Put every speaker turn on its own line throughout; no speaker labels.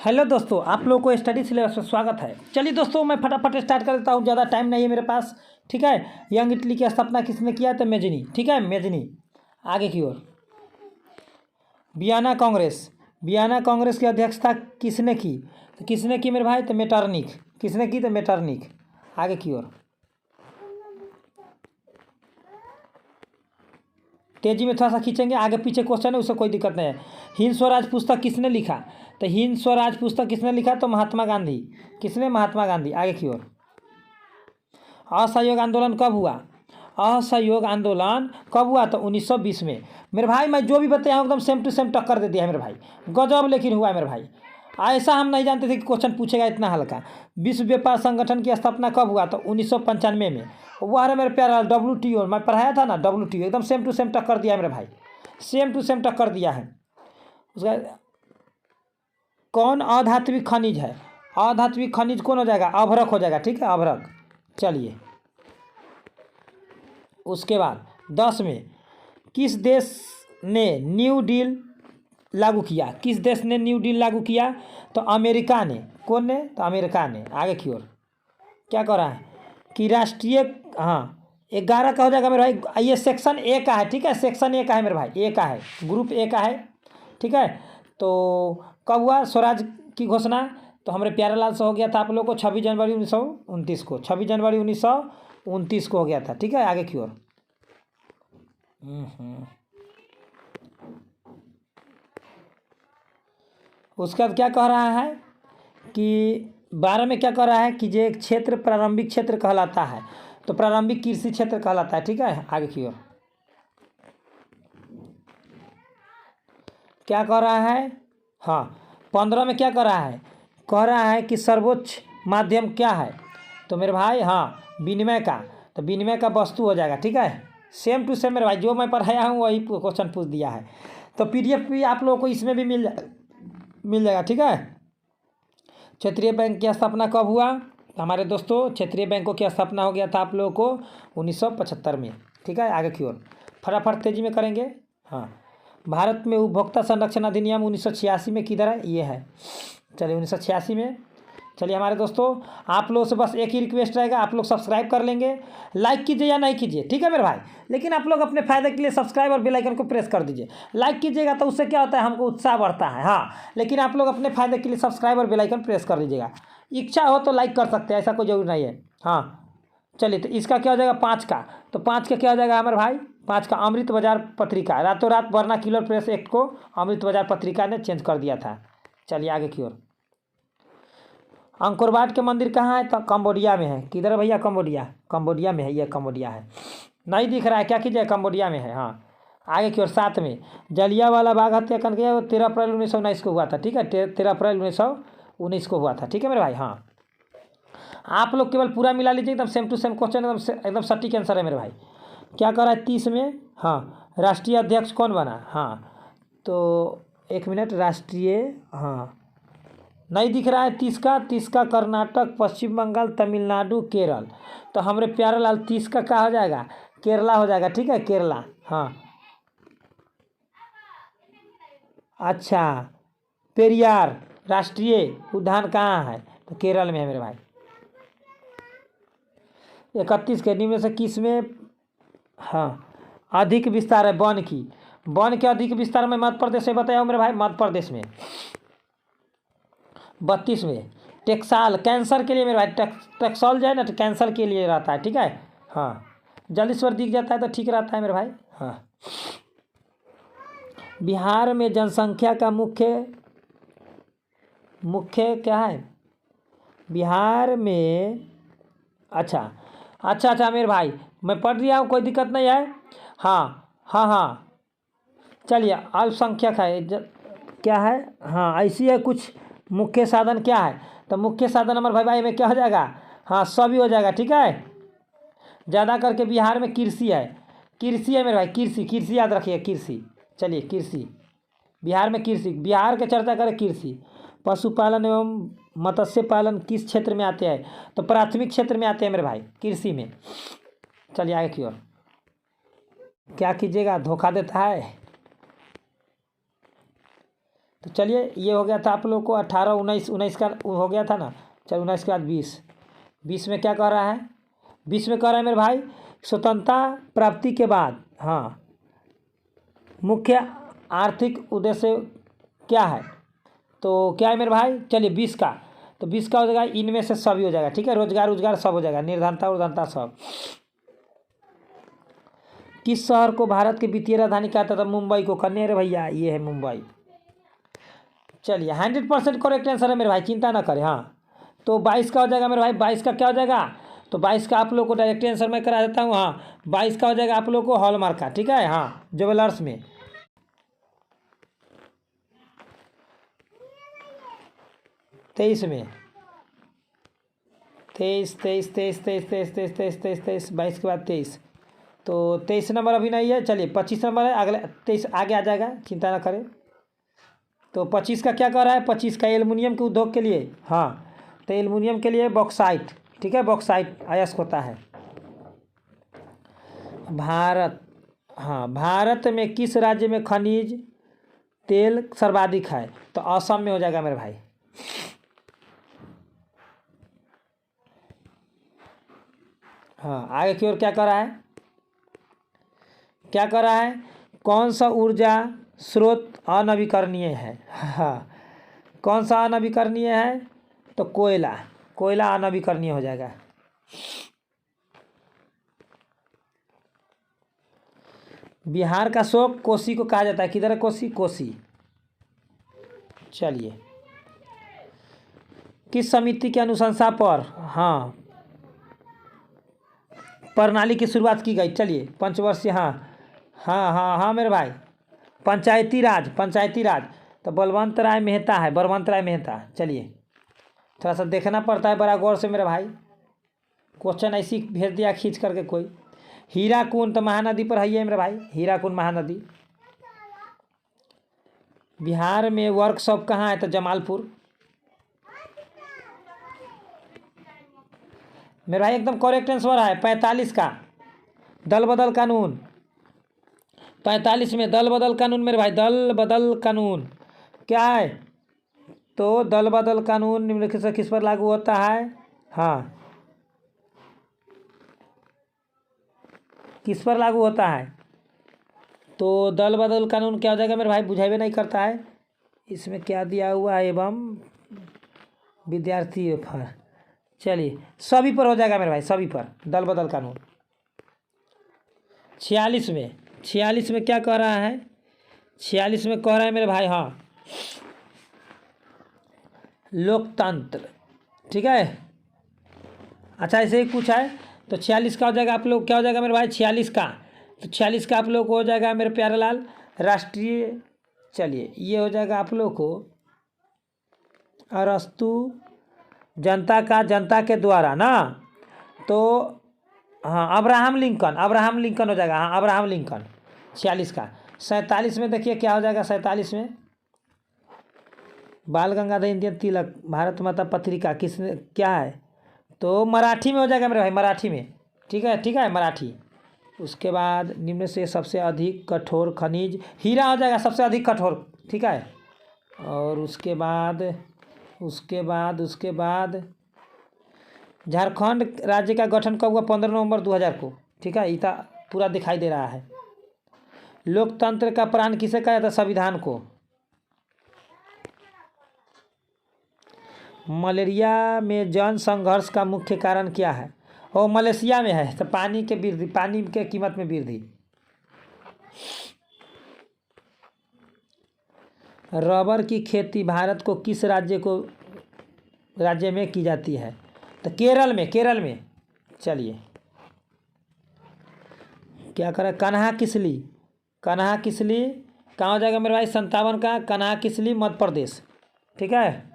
Hello दोस्तों, आप लोगों को स्टडी सिलेबस में स्वागत है। चलिए दोस्तों, मैं फटाफट स्टार्ट कर देता हूँ, ज़्यादा टाइम नहीं है मेरे पास। ठीक है। यंग इटली की स्थापना किसने किया? तो मेजनी। ठीक है, मेजनी। आगे की ओर वियना कांग्रेस। वियना कांग्रेस की अध्यक्षता किसने की? तो किसने की मेरे भाई? तो मेटरनिख। किसने की? तो मेटरनिख। आगे की ओर तेजी में थोड़ा सा खींचेंगे, आगे पीछे क्वेश्चन है, उससे कोई दिक्कत नहीं है। हिंद स्वराज पुस्तक किसने लिखा? तो हिंद स्वराज पुस्तक किसने लिखा? तो महात्मा गांधी। किसने? महात्मा गांधी। आगे की ओर असहयोग आंदोलन कब हुआ? असहयोग आंदोलन कब हुआ? तो 1920 में। मेरे भाई, मैं जो भी बताया हूँ एकदम सेम टू सेम टक्कर दे दिया है मेरे भाई। गजब लेकिन हुआ है मेरे भाई। ऐसा हम नहीं जानते थे कि क्वेश्चन पूछेगा इतना हल्का। विश्व व्यापार संगठन की स्थापना कब हुआ? तो 1995 में। वो अरे मेरे प्यारा WTO, मैं पढ़ाया था ना, WTO एकदम सेम टू सेम टक्कर दिया है मेरे भाई। सेम टू सेम टक्कर दिया है। उसका कौन अधात्विक खनिज है? अधात्विक खनिज कौन हो जाएगा? अभ्रक हो जाएगा। ठीक है, अभ्रक। चलिए, उसके बाद 10 में किस देश ने न्यू डील लागू किया? किस देश ने न्यू डील लागू किया? तो अमेरिका ने। कौन ने? तो अमेरिका ने। आगे की ओर क्या कर रहा है कि राष्ट्रीय, हाँ, 11 का हो जाएगा मेरे भाई। ये सेक्शन ए का है। ठीक है, सेक्शन ए का है मेरे भाई, ए का है, ग्रुप ए का है। ठीक है। तो कब हुआ स्वराज की घोषणा? तो हमारे प्यारेलाल से हो गया था आप लोग को 26 जनवरी 1929 को। 26 जनवरी 1929 को हो गया था। ठीक है, आगे की ओर उसका क्या कह रहा है कि 12 में क्या कह रहा है कि जो एक क्षेत्र प्रारंभिक क्षेत्र कहलाता है, तो प्रारंभिक कृषि क्षेत्र कहलाता है। ठीक है, आगे की ओर क्या कह रहा है? हाँ, 15 में क्या कह रहा है? कह रहा है कि सर्वोच्च माध्यम क्या है? तो मेरे भाई, हाँ, विनिमय का। तो विनिमय का वस्तु हो जाएगा। ठीक है, सेम टू सेम मेरे भाई, जो मैं पढ़ाया हूँ वही क्वेश्चन पूछ दिया है। तो PDF भी आप लोगों को इसमें भी मिल जाएगा। ठीक है। क्षेत्रीय बैंक की स्थापना कब हुआ? हमारे दोस्तों, क्षेत्रीय बैंकों की स्थापना हो गया था आप लोगों को 1975 में। ठीक है, आगे की ओर फटाफट तेजी में करेंगे। हाँ, भारत में उपभोक्ता संरक्षण अधिनियम 1986 में किधर है? ये है। चलिए, 1986 में। चलिए हमारे दोस्तों, आप लोगों से बस एक ही रिक्वेस्ट रहेगा, आप लोग सब्सक्राइब कर लेंगे, लाइक कीजिए या नहीं कीजिए। ठीक है मेरे भाई, लेकिन आप लोग अपने फायदे के लिए सब्सक्राइब और बेल आइकन को प्रेस कर दीजिए। लाइक कीजिएगा तो उससे क्या होता है, हमको उत्साह बढ़ता है। हाँ, लेकिन आप लोग अपने फायदे के लिए सब्सक्राइब और बेल आइकन प्रेस कर दीजिएगा। इच्छा हो तो लाइक कर सकते हैं, ऐसा कोई जरूरी नहीं है। हाँ, चलिए, तो इसका क्या हो जाएगा? 5 का। तो 5 का क्या हो जाएगा हमारे भाई? 5 का अमृत बाजार पत्रिका। रातों रात वर्नाक्यूलर प्रेस एक्ट को अमृत बाजार पत्रिका ने चेंज कर दिया था। चलिए आगे की ओर अंकोर वाट के मंदिर कहाँ है? तो कंबोडिया में है। किधर है भैया? कंबोडिया। कंबोडिया में है, ये कंबोडिया है। नहीं दिख रहा है, क्या कीजिए? कंबोडिया में है। हाँ, आगे की ओर 7 में जलियांवाला बाग हत्याकांड किया, वो 13 अप्रैल 1919 को हुआ था। ठीक है, 13 अप्रैल 1919 को हुआ था। ठीक है मेरे भाई। हाँ, आप लोग केवल पूरा मिला लीजिए, एकदम सेम टू सेम क्वेश्चन, एकदम सटीक आंसर है मेरे भाई। क्या कर रहा है 30 में? हाँ, राष्ट्रीय अध्यक्ष कौन बना? हाँ, तो 1 मिनट, राष्ट्रीय, हाँ, नहीं दिख रहा है 30 का कर्नाटक, पश्चिम बंगाल, तमिलनाडु, केरल। तो हमारे प्यारे लाल 30 का क्या हो जाएगा? केरला हो जाएगा। ठीक है, केरला। हाँ, अच्छा, पेरियार राष्ट्रीय उद्यान कहाँ है? तो केरल में है मेरे भाई। 31 के निम्न से किस में, हाँ, अधिक विस्तार है वन की? वन के अधिक विस्तार में मध्य प्रदेश में बताया हूँ मेरे भाई, मध्य प्रदेश में। 32 में टेक्साल, कैंसर के लिए मेरे भाई, टेक्सॉल जो है ना, तो कैंसर के लिए रहता है। ठीक है। हाँ, जल्दी स्वर दिख जाता है तो ठीक रहता है मेरे भाई। हाँ, बिहार में जनसंख्या का मुख्य मुख्य क्या है बिहार में? अच्छा, अच्छा मेरे भाई, मैं पढ़ लिया हूँ, कोई दिक्कत नहीं है। हाँ हाँ हाँ, चलिए, अल्पसंख्यक है क्या है? हाँ, ऐसी है कुछ। मुख्य साधन क्या है? तो मुख्य साधन हमारे भाई में क्या हो जाएगा? हाँ, सभी हो जाएगा। ठीक है, ज़्यादा करके बिहार में कृषि है। कृषि है मेरे भाई, कृषि, कृषि याद रखिए, कृषि। चलिए, कृषि, बिहार में कृषि, बिहार के चर्चा करें, कृषि। पशुपालन एवं मत्स्य पालन किस क्षेत्र में आते हैं? तो प्राथमिक क्षेत्र में आते हैं मेरे भाई, कृषि में। चलिए आगे की ओर क्या कीजिएगा? धोखा देता है। तो चलिए ये हो गया था आप लोग को 18 19 19 का हो गया था ना। चलो 19 के बाद 20। 20 में क्या कह रहा है? 20 में कह रहा है मेरे भाई स्वतंत्रता प्राप्ति के बाद हाँ मुख्य आर्थिक उद्देश्य क्या है? तो क्या है मेरे भाई? चलिए 20 का, तो 20 का हो जाएगा इनमें से सभी हो जाएगा, ठीक है, रोजगार सब हो जाएगा, निर्धनता उर्धनता सब। किस शहर को भारत की वित्तीय राजधानी कहता था? मुंबई को। करने रे भैया, ये है मुंबई। चलिए 100% करेक्ट आंसर है मेरे भाई, चिंता ना करें। हाँ तो 22 का हो जाएगा मेरे भाई। 22 का क्या हो जाएगा? तो 22 का आप लोग को डायरेक्ट आंसर मैं करा देता हूँ। हाँ 22 का हो जाएगा आप लोग को हॉलमार्क का, ठीक है। हाँ ज्वेलर्स में 23 में 23 23 23 23 23 23 23 23 23 22 के बाद 23, तो 23 नंबर अभी नहीं है। चलिए 25 नंबर है, अगले 23 आगे आ जाएगा, चिंता ना करें। तो 25 का क्या कर रहा है? 25 का एल्युमिनियम के उद्योग के लिए। हाँ तो एल्युमिनियम के लिए बॉक्साइट, ठीक है, बॉक्साइट अयस्क होता है। भारत, हाँ भारत में किस राज्य में खनिज तेल सर्वाधिक है? तो असम में हो जाएगा मेरे भाई। हाँ आगे की ओर क्या कर रहा है? क्या कर रहा है? कौन सा ऊर्जा स्रोत अनवीकरणीय है? हाँ कौन सा अनवीकरणीय है? तो कोयला, कोयला अनवीकरणीय हो जाएगा। बिहार का शोक कोसी को कहा जाता है। किधर है कोसी? कोसी। चलिए किस समिति की अनुशंसा पर हाँ प्रणाली की शुरुआत की गई? चलिए पंचवर्षीय। हाँ हाँ हाँ हाँ मेरे भाई, पंचायती राज, पंचायती राज। तो बलवंत राय मेहता है, बलवंत राय मेहता। चलिए थोड़ा सा देखना पड़ता है बड़ा गौर से मेरे भाई, क्वेश्चन ऐसी भेज दिया खींच करके कोई। हीराकुंड तो महानदी पर है मेरे भाई, हीराकुंड महानदी। बिहार में वर्कशॉप कहाँ है? तो जमालपुर। मेरे भाई एकदम करेक्ट आंसर है 45 का दल बदल कानून। 45 में दल बदल कानून मेरे भाई, दल बदल कानून क्या है? तो दल बदल कानून निम्नलिखित से किस पर लागू होता है? हाँ किस पर लागू होता है? तो दल बदल कानून क्या हो जाएगा मेरे भाई? बुझाइबे नहीं करता है इसमें, क्या दिया हुआ है? एवं विद्यार्थी पर। चलिए सभी पर हो जाएगा मेरे भाई, सभी पर दल बदल कानून। 46 में, 46 में क्या कह रहा है? 46 में कह रहा है मेरे भाई हाँ लोकतंत्र, ठीक है। अच्छा ऐसे ही पूछा है। तो 46 का हो जाएगा आप लोग, क्या हो जाएगा मेरे भाई? 46 का, तो 46 का आप लोग को हो जाएगा मेरे प्यारे लाल राष्ट्रीय। चलिए ये हो जाएगा आप लोग को अरस्तु जनता का, जनता के द्वारा ना। तो हाँ अब्राहम लिंकन, अब्राहम लिंकन हो जाएगा। हाँ अब्राहम लिंकन 46 का। 47 में देखिए क्या हो जाएगा? 47 में बाल गंगाधर इंडियन तिलक भारत माता पत्रिका किसने, क्या है? तो मराठी में हो जाएगा मेरे भाई, मराठी में, ठीक है, ठीक है मराठी। उसके बाद निम्न से सबसे अधिक कठोर खनिज हीरा हो जाएगा, सबसे अधिक कठोर, ठीक है। और उसके बाद उसके बाद झारखंड राज्य का गठन कब हुआ? 15 नवंबर 2000 को, ठीक है। इतना पूरा दिखाई दे रहा है। लोकतंत्र का प्राण किसे कहा जाता है? संविधान को। मलेरिया में जन संघर्ष का मुख्य कारण क्या है? और मलेशिया में है। तो पानी के वृद्धि, पानी के कीमत में वृद्धि। रबर की खेती भारत को किस राज्य में की जाती है? तो केरल में, केरल में। चलिए क्या करें? कन्हा किसली, कन्हा किसली कहाँ हो जाएगा मेरे भाई? 57 का कन्हा किसली मध्य प्रदेश, ठीक है।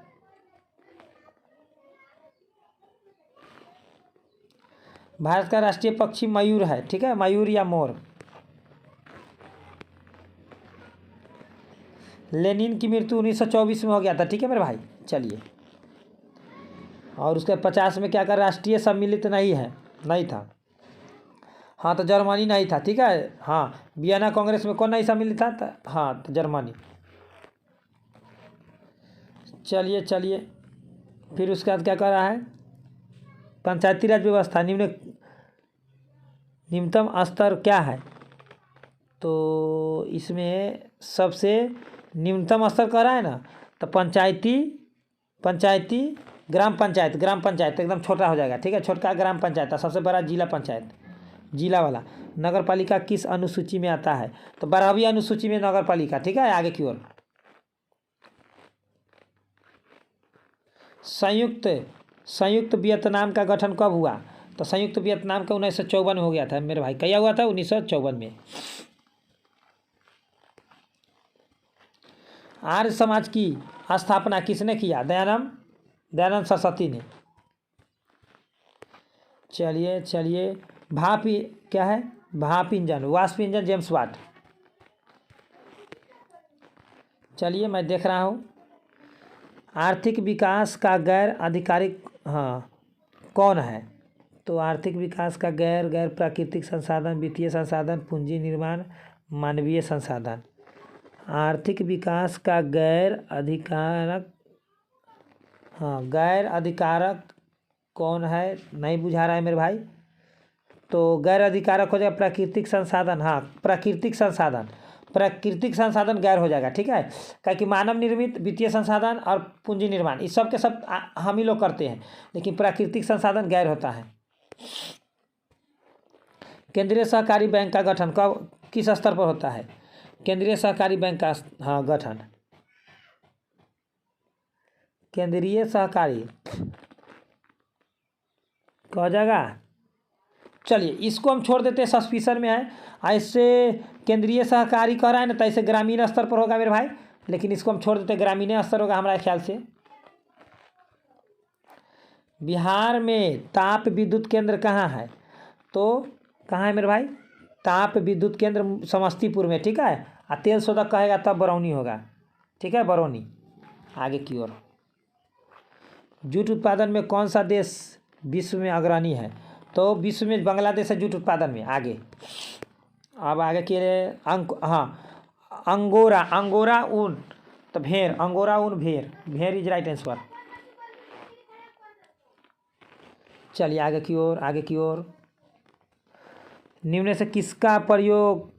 भारत का राष्ट्रीय पक्षी मयूर है, ठीक है, मयूर या मोर। लेनिन की मृत्यु 1924 में हो गया था, ठीक है मेरे भाई। चलिए और उसके 50 में क्या कर? राष्ट्रीय सम्मिलित नहीं है, नहीं था। हाँ तो जर्मनी नहीं था, ठीक है। हाँ वियना कांग्रेस में कौन नहीं सम्मिलित था? हाँ तो जर्मनी। चलिए चलिए, फिर उसके बाद क्या कर रहा है, पंचायती राज व्यवस्था निम्नतम स्तर क्या है, तो इसमें सबसे निम्नतम स्तर कह रहा है ना, तो पंचायती ग्राम पंचायत एकदम छोटा हो जाएगा, ठीक है, छोटा ग्राम पंचायत। सबसे बड़ा जिला पंचायत, जिला वाला। नगर पालिका किस अनुसूची में आता है, तो 12वीं अनुसूची में नगर पालिका, ठीक है। आगे की ओर, संयुक्त वियतनाम का गठन कब हुआ, तो संयुक्त वियतनाम का 1954 में हो गया था मेरे भाई। क्या हुआ था, 1954 में। आर्य समाज की स्थापना किसने किया, दयानंद सरस्वती ने। चलिए चलिए, क्या है, भाप इंजन, वाष्प इंजन, जेम्स वाट। चलिए मैं देख रहा हूँ, आर्थिक विकास का गैर आधिकारिक कौन है, तो आर्थिक विकास का गैर प्राकृतिक संसाधन, वित्तीय संसाधन, पूंजी निर्माण, मानवीय संसाधन। आर्थिक विकास का गैर अधिकारक कौन है, नहीं बुझा रहा है मेरे भाई, तो गैर अधिकारक हो जाएगा प्राकृतिक संसाधन। प्राकृतिक संसाधन गैर हो जाएगा, ठीक है, क्योंकि मानव निर्मित, वित्तीय संसाधन और पूंजी निर्माण, इस सब के सब हम ही लोग करते हैं, लेकिन प्राकृतिक संसाधन गैर होता है। केंद्रीय सहकारी बैंक का गठन किस स्तर पर होता है, केंद्रीय सहकारी बैंक का गठन, केंद्रीय सहकारी कहा जाएगा। चलिए इसको हम छोड़ देते हैं, सस्पिशन में है। ऐसे केंद्रीय सहकारी कह रहा है ना, तो ऐसे ग्रामीण स्तर पर होगा मेरे भाई, लेकिन इसको हम छोड़ देते हैं, ग्रामीण स्तर होगा हमारे ख्याल से। बिहार में ताप विद्युत केंद्र कहाँ है, तो कहाँ है मेरे भाई, ताप विद्युत केंद्र समस्तीपुर में, ठीक है। और तेल शोधक कहेगा तब बरौनी होगा, ठीक है, बरौनी। आगे की ओर, जूट उत्पादन में कौन सा देश विश्व में अग्रणी है, तो विश्व में बांग्लादेश है जूट उत्पादन में। आगे, अब आगे के अंगोरा ऊन, तो भेड़, अंगोरा ऊन भेड़ इज राइट आंसर। चलिए आगे की ओर, निम्न से किसका प्रयोग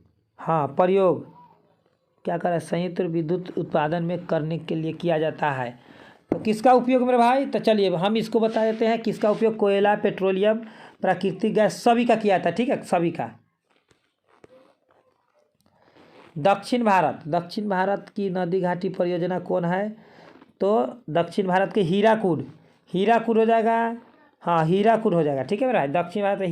क्या कर रहा है, संयंत्र विद्युत उत्पादन में करने के लिए किया जाता है, तो किसका उपयोग मेरे भाई, तो चलिए हम इसको बता देते हैं किसका उपयोग, कोयला, पेट्रोलियम, प्राकृतिक गैस, सभी का किया था, ठीक है, सभी का। दक्षिण भारत की नदी घाटी परियोजना कौन है, तो दक्षिण भारत के हीराकुड हो जाएगा, हीराकुड हो जाएगा, ठीक है मेरा। दक्षिण भारत में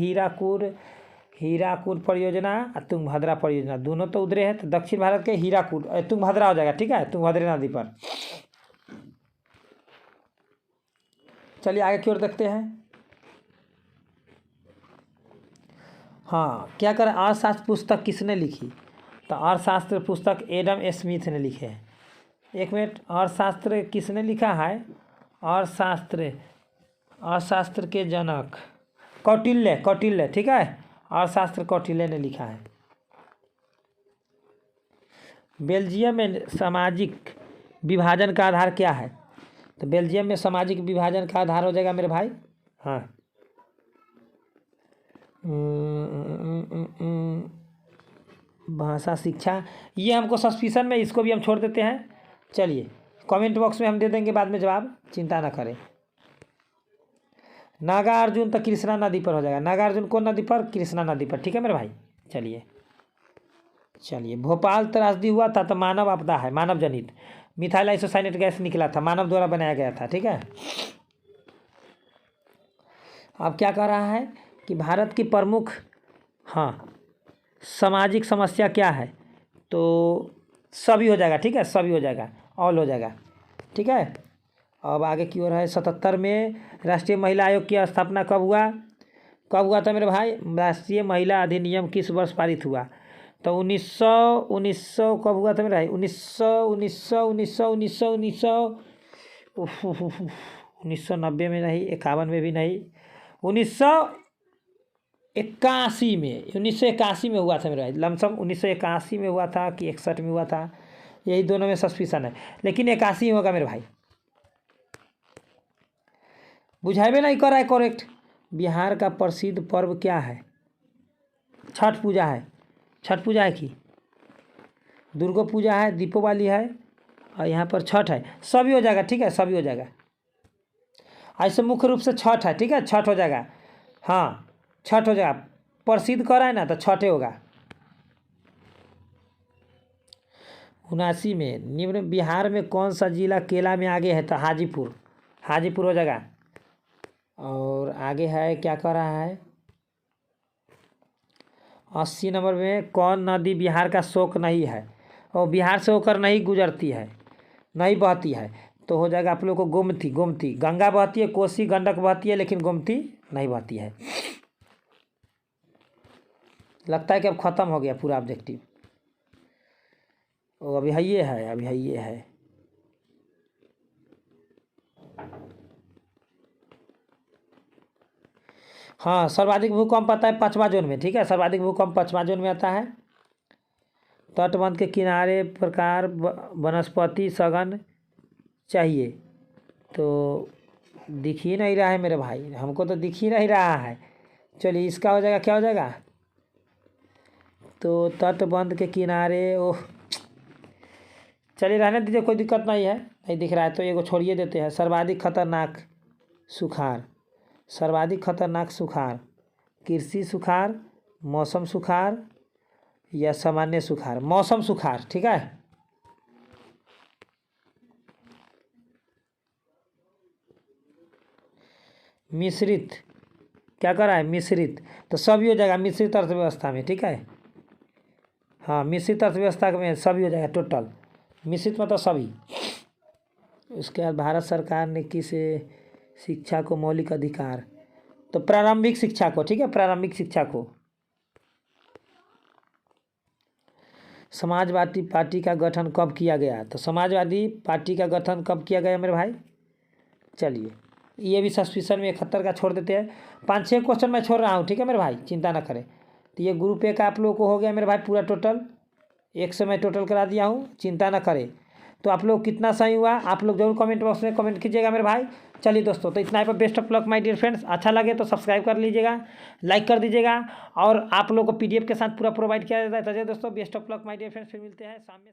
हीराकुड परियोजना और तुंगभद्रा परियोजना, दोनों तो उधरे हैं, तो दक्षिण भारत के हीराकुड, तुंगभद्रा हो जाएगा, ठीक है, तुंगभद्रा नदी पर। चलिए आगे की ओर देखते हैं। क्या करें, अर्थशास्त्र पुस्तक किसने लिखी, तो अर्थशास्त्र पुस्तक एडम स्मिथ ने लिखे हैं। एक मिनट, अर्थशास्त्र किसने लिखा है, अर्थशास्त्र के जनक कौटिल्य, ठीक है, अर्थशास्त्र कौटिल्य ने लिखा है। बेल्जियम में सामाजिक विभाजन का आधार क्या है, तो बेल्जियम में सामाजिक विभाजन का आधार हो जाएगा मेरे भाई, भाषा, शिक्षा। ये हमको सस्पिशन में, इसको भी हम छोड़ देते हैं। चलिए कमेंट बॉक्स में हम दे देंगे बाद में जवाब, चिंता ना करें। नागार्जुन तो कृष्णा नदी पर हो जाएगा, नागार्जुन कौन नदी पर, कृष्णा नदी पर, ठीक है मेरे भाई। चलिए भोपाल त्रासदी हुआ था तो मानव आपदा है, मानव जनित, मिथाइल आइसोसाइनेट गैस निकला था, मानव द्वारा बनाया गया था, ठीक है। अब क्या कह रहा है कि भारत की प्रमुख सामाजिक समस्या क्या है, तो सभी हो जाएगा, ठीक है, सभी हो जाएगा, ऑल हो जाएगा, ठीक है। अब आगे की ओर है, 77 में राष्ट्रीय महिला आयोग की स्थापना कब हुआ था मेरे भाई, राष्ट्रीय महिला अधिनियम किस वर्ष पारित हुआ, तो 1900 कब हुआ था मेरे भाई, 1990 में नहीं, 51 में भी नहीं, 1981 में हुआ था मेरे भाई, लमसम 1981 में हुआ था कि 61 में हुआ था, यही दोनों में सस्पिशन है, लेकिन 81 होगा मेरे भाई, बुझाइबे नहीं कर रहा है करेक्ट। बिहार का प्रसिद्ध पर्व क्या है? छठ पूजा है। छठ पूजा है कि दुर्गा पूजा है, दीपावली है और यहाँ पर छठ है। सभी हो जाएगा, ठीक है, सभी हो जाएगा। ऐसे मुख्य रूप से छठ है, ठीक है, छठ हो जाएगा। हाँ छठ हो जाएगा, प्रसिद्ध करा है ना तो छठे होगा। 79 में निम्न बिहार में कौन सा जिला केला में आगे है? तो हाजीपुर, हाजीपुर हो जाएगा। और आगे है क्या कर रहा है? 80 नंबर में कौन नदी बिहार का शोक नहीं है और बिहार से होकर नहीं गुजरती है, नहीं बहती है? तो हो जाएगा आप लोग को गोमती। गोमती, गंगा बहती है, कोसी गंडक बहती है, लेकिन गोमती नहीं बहती है। लगता है कि अब ख़त्म हो गया पूरा ऑब्जेक्टिव। ओ अभी है ये है, अभी है ये है। हाँ सर्वाधिक भूकंप आता है 5वां जोन में, ठीक है, सर्वाधिक भूकंप 5वां जोन में आता है। तटबंध के किनारे प्रकार वनस्पति सघन चाहिए। तो दिख ही नहीं रहा है मेरे भाई, हमको तो दिख ही नहीं रहा है। चलिए इसका हो जाएगा, क्या हो जाएगा? तो तटबंध के किनारे, ओह चलिए रहने दीजिए, कोई दिक्कत नहीं है। नहीं दिख रहा है तो एगो छोड़िए देते हैं। सर्वाधिक खतरनाक सुखाड़, सर्वाधिक खतरनाक सुखाड़, कृषि सुखाड़, मौसम सुखाड़ या सामान्य सुखाड़? मौसम सुखाड़, ठीक है। मिश्रित, क्या कर रहा है? मिश्रित, तो सभी हो जाएगा मिश्रित अर्थव्यवस्था में, ठीक है। हाँ मिश्रित अर्थव्यवस्था में सभी हो जाएगा टोटल, मिश्रित मतलब सभी। उसके बाद भारत सरकार ने किस शिक्षा को मौलिक अधिकार? तो प्रारंभिक शिक्षा को, ठीक है, प्रारंभिक शिक्षा को। समाजवादी पार्टी का गठन कब किया गया? तो समाजवादी पार्टी का गठन कब किया गया मेरे भाई? चलिए ये भी सस्पिशन में 71 का छोड़ देते हैं। 5-6 क्वेश्चन मैं छोड़ रहा हूँ, ठीक है मेरे भाई, चिंता ना करें। तो ये ग्रुप ए का आप लोगों को हो गया मेरे भाई पूरा टोटल, एक से मैं टोटल करा दिया हूँ, चिंता ना करें। तो आप लोग कितना सही हुआ आप लोग जरूर कमेंट बॉक्स में कमेंट कीजिएगा मेरे भाई। चलिए दोस्तों तो इतना ही पर, best of luck my dear friends. अच्छा लगे तो सब्सक्राइब कर लीजिएगा, लाइक कर दीजिएगा और आप लोग को PDF के साथ पूरा प्रोवाइड किया जाता है। चलिए दोस्तों best of luck my dear friends, फिर मिलते हैं शाम में।